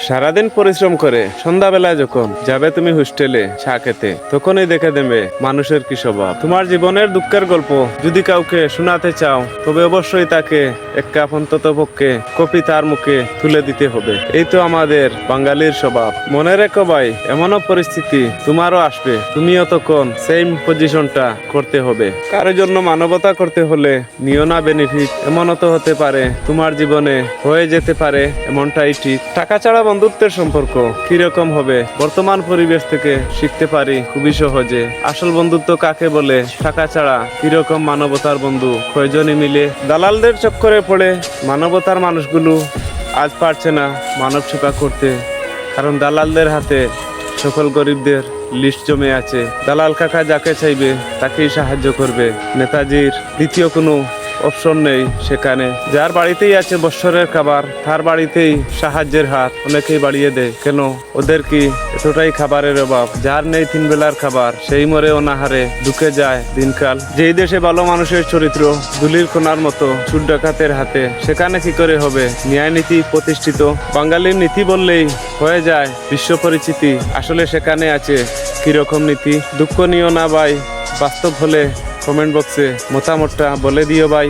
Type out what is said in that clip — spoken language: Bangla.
সারাদিন পরিশ্রম করে সন্ধ্যাবেলায় যখন যাবে তুমি হোস্টেলে চা খেতে, তখনই দেখে দেবে মানুষের কি স্বভাব। তোমার জীবনের দুঃখের গল্প যদি কাউকে শোনাতে চাও, তবে অবশ্যই তাকে এক কাপ অন্তত পক্ষে কপি তার মুখে তুলে দিতে হবে। এই তো আমাদের বাঙালির স্বভাব। মনে রেখো ভাই, এমনও পরিস্থিতি তোমারও আসবে, তুমিও তখন সেম পজিশনটা করতে হবে। কারোর জন্য মানবতা করতে হলে নিও না বেনিফিট, এমনও তো হতে পারে তোমার জীবনে হয়ে যেতে পারে এমনটাই ঠিক। টাকা ছাড়া বন্ধুত্বের সম্পর্ক কিরকম হবে বর্তমান পরিবেশ থেকে শিখতে পারি খুবই সহজে। আসল বন্ধুত্ব কাকে বলে, টাকা ছাড়া কিরকম মানবতার বন্ধু কয়জনই মিলে। দালালদের চক্করে পড়ে মানবতার মানুষগুলো আজ পারছে না মানব সেবা করতে, কারণ দালালদের হাতে সকল গরিবদের লিস্ট জমে আছে। দালাল কাকা যাকে চাইবে তাকেই সাহায্য করবে। নেতাজির দ্বিতীয় কোনো অপশন নেই সেখানে। যার বাড়িতেই আছে বৎসরের খাবার, তার বাড়িতেই সাহায্যের হাত অনেকেই বাড়িয়ে দেয়। কেন? ওদের কি এতটাই খাবারের অভাব? যার নেই 3 বেলার খাবার, সেই মরে অনাহারে ঢুকে যায় দিনকাল। যেই দেশে ভালো মানুষের চরিত্র ধুলির কোনার মতো চুর ডাকাতের হাতে, সেখানে কি করে হবে ন্যায় নীতি প্রতিষ্ঠিত? বাঙালির নীতি বললেই হয়ে যায় বিশ্ব পরিচিতি। আসলে সেখানে আছে কিরকম নীতি? দুঃখ নিও না ভাই, বাস্তব হলে কমেন্ট বক্সে মতামতটা বলে দিও ভাই।